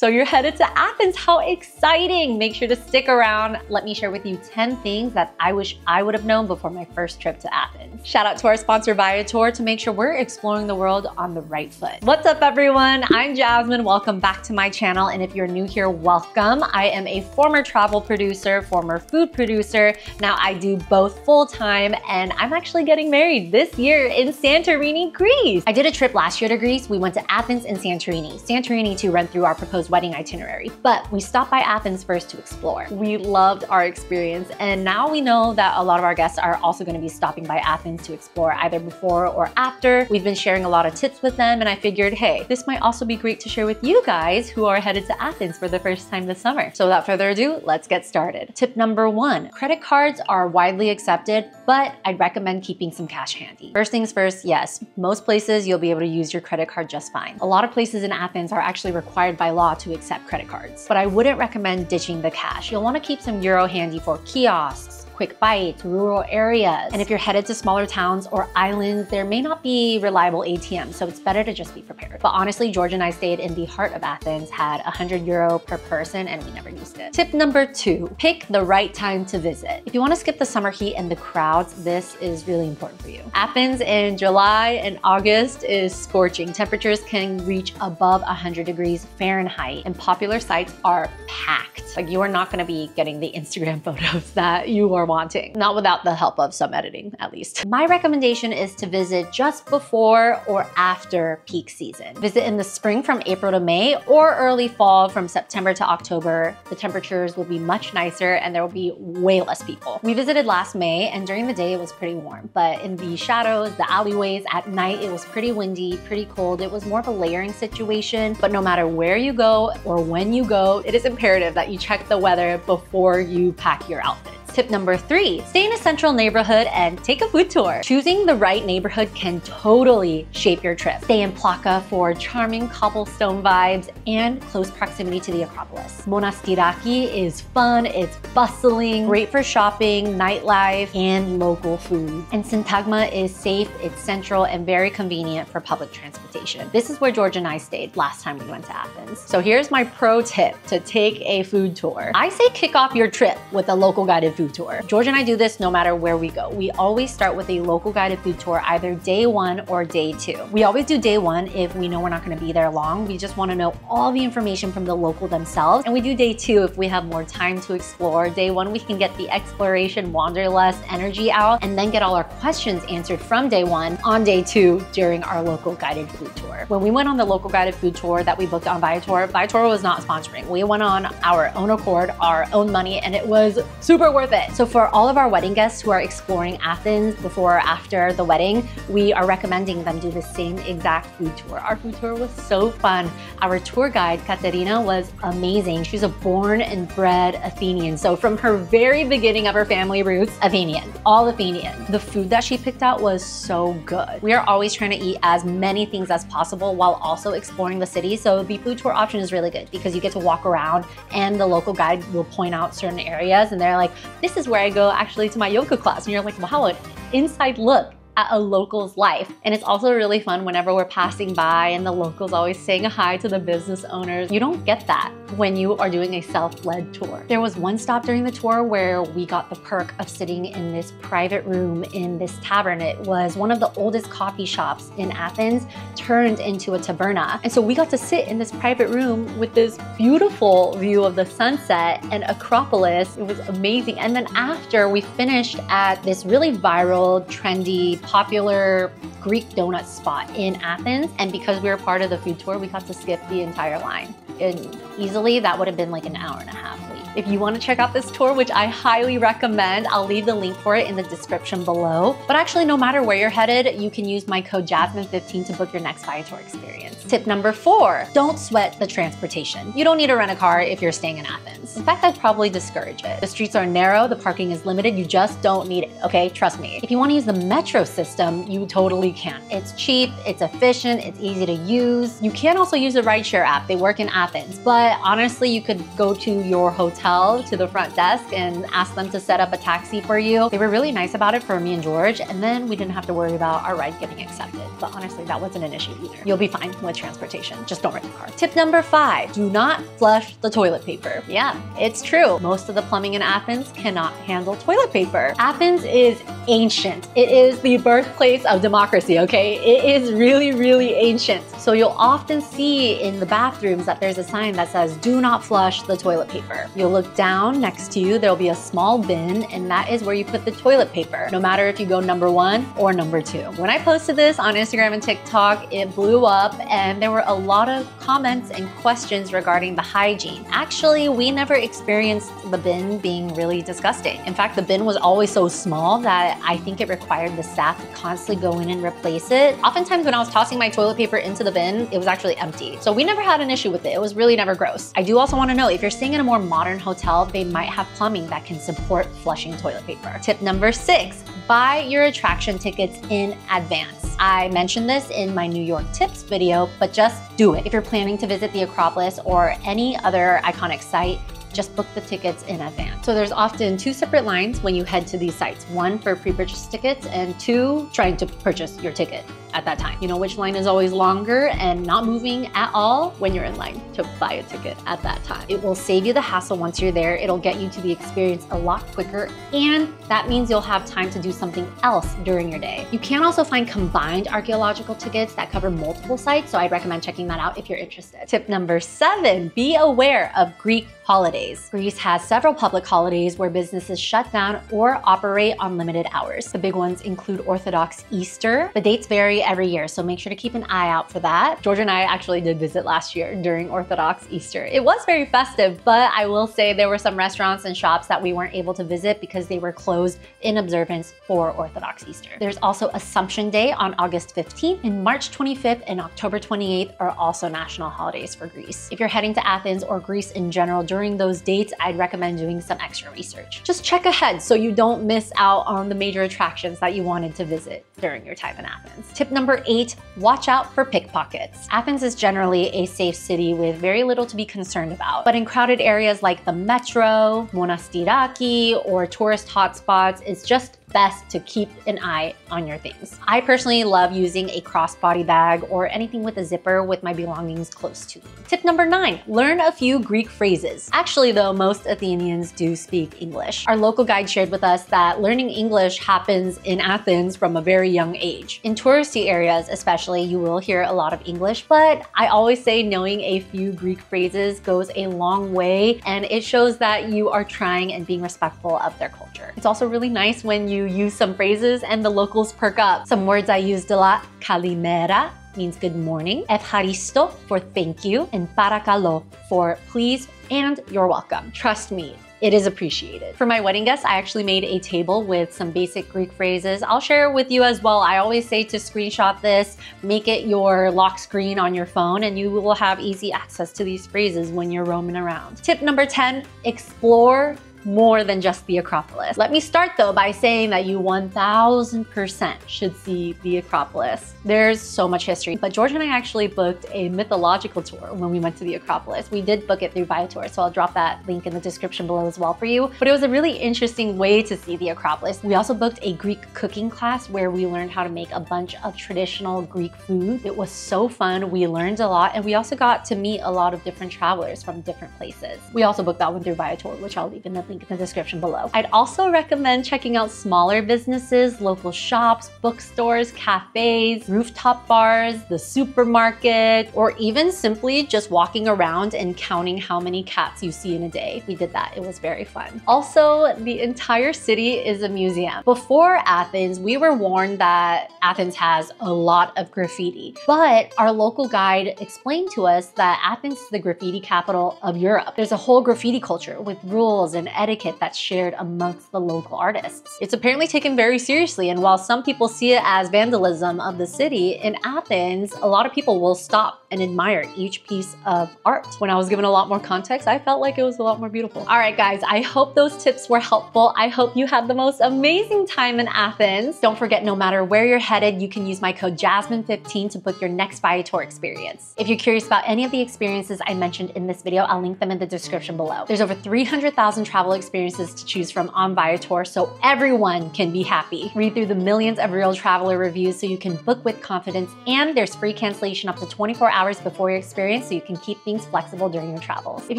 So you're headed to Athens, how exciting! Make sure to stick around. Let me share with you 10 things that I wish I would have known before my first trip to Athens. Shout out to our sponsor Viator to make sure we're exploring the world on the right foot. What's up everyone? I'm Jasmine, welcome back to my channel. And if you're new here, welcome. I am a former travel producer, former food producer. Now I do both full-time and I'm actually getting married this year in Santorini, Greece. I did a trip last year to Greece. We went to Athens and Santorini. Santorini to run through our proposed wedding itinerary, but we stopped by Athens first to explore. We loved our experience and now we know that a lot of our guests are also going to be stopping by Athens to explore either before or after. We've been sharing a lot of tips with them and I figured, hey, this might also be great to share with you guys who are headed to Athens for the first time this summer. So without further ado, let's get started. Tip number 1, credit cards are widely accepted, but I'd recommend keeping some cash handy. First things first, yes, most places you'll be able to use your credit card just fine. A lot of places in Athens are actually required by law to accept credit cards, but I wouldn't recommend ditching the cash. You'll want to keep some euro handy for kiosks, quick bites, rural areas. And if you're headed to smaller towns or islands, there may not be reliable ATMs, so it's better to just be prepared. But honestly, George and I stayed in the heart of Athens, had 100 euro per person, and we never used it. Tip number 2, pick the right time to visit. If you want to skip the summer heat and the crowds, this is really important for you. Athens in July and August is scorching. Temperatures can reach above 100 degrees Fahrenheit, and popular sites are packed. Like, you are not going to be getting the Instagram photos that you are wanting, not without the help of some editing at least. My recommendation is to visit just before or after peak season. Visit in the spring from April to May or early fall from September to October. The temperatures will be much nicer and there will be way less people. We visited last May and during the day it was pretty warm, but in the shadows, the alleyways at night, it was pretty windy, pretty cold. It was more of a layering situation, but no matter where you go or when you go, it is imperative that you check the weather before you pack your outfits. Tip number 3, stay in a central neighborhood and take a food tour. Choosing the right neighborhood can totally shape your trip. Stay in Plaka for charming cobblestone vibes and close proximity to the Acropolis. Monastiraki is fun, it's bustling, great for shopping, nightlife, and local food. And Syntagma is safe, it's central, and very convenient for public transportation. This is where George and I stayed last time we went to Athens. So here's my pro tip to take a food tour. I say kick off your trip with a local guided food tour. George and I do this no matter where we go. We always start with a local guided food tour, either day 1 or day 2. We always do day 1 if we know we're not going to be there long. We just want to know all the information from the local themselves. And we do day 2 if we have more time to explore. Day 1, we can get the exploration wanderlust energy out and then get all our questions answered from day 1 on day 2 during our local guided food tour. When we went on the local guided food tour that we booked on Viator, Viator was not sponsoring. We went on our own accord, our own money, and it was super worth it. So for all of our wedding guests who are exploring Athens before or after the wedding, we are recommending them do the same exact food tour. Our food tour was so fun. Our tour guide, Katerina, was amazing. She's a born and bred Athenian. So from her very beginning of her family roots, Athenian, all Athenian. The food that she picked out was so good. We are always trying to eat as many things as possible while also exploring the city. So the food tour option is really good because you get to walk around and the local guide will point out certain areas and they're like, this is where I go actually to my yoga class. And you're like, wow, an inside look at a local's life. And it's also really fun whenever we're passing by and the locals always saying hi to the business owners. You don't get that when you are doing a self-led tour. There was one stop during the tour where we got the perk of sitting in this private room in this tavern. It was one of the oldest coffee shops in Athens turned into a taberna. And so we got to sit in this private room with this beautiful view of the sunset and Acropolis. It was amazing. And then after, we finished at this really viral, trendy, popular Greek donut spot in Athens. And because we were part of the food tour, we got to skip the entire line. And easily that would have been like an hour and a half late. If you want to check out this tour, which I highly recommend, I'll leave the link for it in the description below. But actually, no matter where you're headed, you can use my code Jasmine15 to book your next Viator experience. Tip number 4, don't sweat the transportation. You don't need to rent a car if you're staying in Athens. In fact, I'd probably discourage it. The streets are narrow, the parking is limited, you just don't need it, okay? Trust me. If you want to use the metro system, you totally can. It's cheap, it's efficient, it's easy to use. You can also use the rideshare app. They work in Athens, but honestly, you could go to your hotel, to the front desk and ask them to set up a taxi for you. They were really nice about it for me and George, and then we didn't have to worry about our ride getting accepted. But honestly, that wasn't an issue either. You'll be fine with public transportation. Just don't rent a car. Tip number 5, do not flush the toilet paper. Yeah, it's true. Most of the plumbing in Athens cannot handle toilet paper. Athens is ancient. It is the birthplace of democracy, okay? It is really, really ancient. So you'll often see in the bathrooms that there's a sign that says, do not flush the toilet paper. You'll look down next to you, there'll be a small bin, and that is where you put the toilet paper, no matter if you go number 1 or number 2. When I posted this on Instagram and TikTok, it blew up and there were a lot of comments and questions regarding the hygiene. Actually, we never experienced the bin being really disgusting. In fact, the bin was always so small that I think it required the staff to constantly go in and replace it. Oftentimes when I was tossing my toilet paper into the bin, it was actually empty. So we never had an issue with it. It was really never gross. I do also want to know, if you're staying in a more modern hotel, they might have plumbing that can support flushing toilet paper. Tip number 6, buy your attraction tickets in advance. I mentioned this in my New York tips video, but just do it. If you're planning to visit the Acropolis or any other iconic site, just book the tickets in advance. So there's often 2 separate lines when you head to these sites. 1 for pre-purchased tickets and 2 trying to purchase your ticket at that time. You know which line is always longer and not moving at all? When you're in line to buy a ticket at that time. It will save you the hassle once you're there. It'll get you to the experience a lot quicker, and that means you'll have time to do something else during your day. You can also find combined archaeological tickets that cover multiple sites, so I'd recommend checking that out if you're interested. Tip number 7, be aware of Greek holidays. Greece has several public holidays where businesses shut down or operate on limited hours. The big ones include Orthodox Easter. The dates vary every year, so make sure to keep an eye out for that. Georgia and I actually did visit last year during Orthodox Easter. It was very festive, but I will say there were some restaurants and shops that we weren't able to visit because they were closed in observance for Orthodox Easter. There's also Assumption Day on August 15th, and March 25th and October 28th are also national holidays for Greece. If you're heading to Athens or Greece in general during those dates, I'd recommend doing some extra research. Just check ahead so you don't miss out on the major attractions that you wanted to visit during your time in Athens. Tip number 8, watch out for pickpockets. Athens is generally a safe city with very little to be concerned about, but in crowded areas like the metro, Monastiraki, or tourist hotspots, it's just best to keep an eye on your things. I personally love using a crossbody bag or anything with a zipper with my belongings close to me. Tip number 9, learn a few Greek phrases. Actually though, most Athenians do speak English. Our local guide shared with us that learning English happens in Athens from a very young age. In touristy areas especially, you will hear a lot of English, but I always say knowing a few Greek phrases goes a long way, and it shows that you are trying and being respectful of their culture. It's also really nice when you use some phrases and the locals perk up. Some words I used a lot: kalimera means good morning, efharisto for thank you, and parakalo for please and you're welcome. Trust me, it is appreciated. For my wedding guests, I actually made a table with some basic Greek phrases. I'll share it with you as well. I always say to screenshot this, make it your lock screen on your phone, and you will have easy access to these phrases when you're roaming around. Tip number 10, explore more than just the Acropolis. Let me start though by saying that you 1000% should see the Acropolis. There's so much history, but George and I actually booked a mythological tour when we went to the Acropolis. We did book it through Viator, so I'll drop that link in the description below as well for you. But it was a really interesting way to see the Acropolis. We also booked a Greek cooking class where we learned how to make a bunch of traditional Greek food. It was so fun. We learned a lot, and we also got to meet a lot of different travelers from different places. We also booked that one through Viator, which I'll leave in the link in the description below. I'd also recommend checking out smaller businesses, local shops, bookstores, cafes, rooftop bars, the supermarket, or even simply just walking around and counting how many cats you see in a day. We did that. It was very fun. Also, the entire city is a museum. Before Athens, we were warned that Athens has a lot of graffiti, but our local guide explained to us that Athens is the graffiti capital of Europe. There's a whole graffiti culture with rules and etiquette that's shared amongst the local artists. It's apparently taken very seriously, and while some people see it as vandalism of the city, in Athens, a lot of people will stop and admire each piece of art. When I was given a lot more context, I felt like it was a lot more beautiful. All right, guys, I hope those tips were helpful. I hope you had the most amazing time in Athens. Don't forget, no matter where you're headed, you can use my code Jasmine15 to book your next Viator experience. If you're curious about any of the experiences I mentioned in this video, I'll link them in the description below. There's over 300,000 travelers travel experiences to choose from on Viator so everyone can be happy. Read through the millions of real traveler reviews so you can book with confidence, and there's free cancellation up to 24 hours before your experience so you can keep things flexible during your travels. If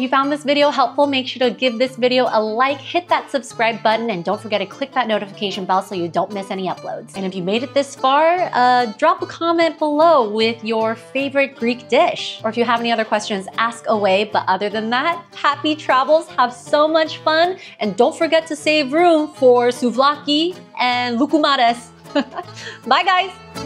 you found this video helpful, make sure to give this video a like, hit that subscribe button, and don't forget to click that notification bell so you don't miss any uploads. And if you made it this far, drop a comment below with your favorite Greek dish. Or if you have any other questions, ask away. But other than that, happy travels, have so much fun, and don't forget to save room for souvlaki and loukoumades. Bye guys!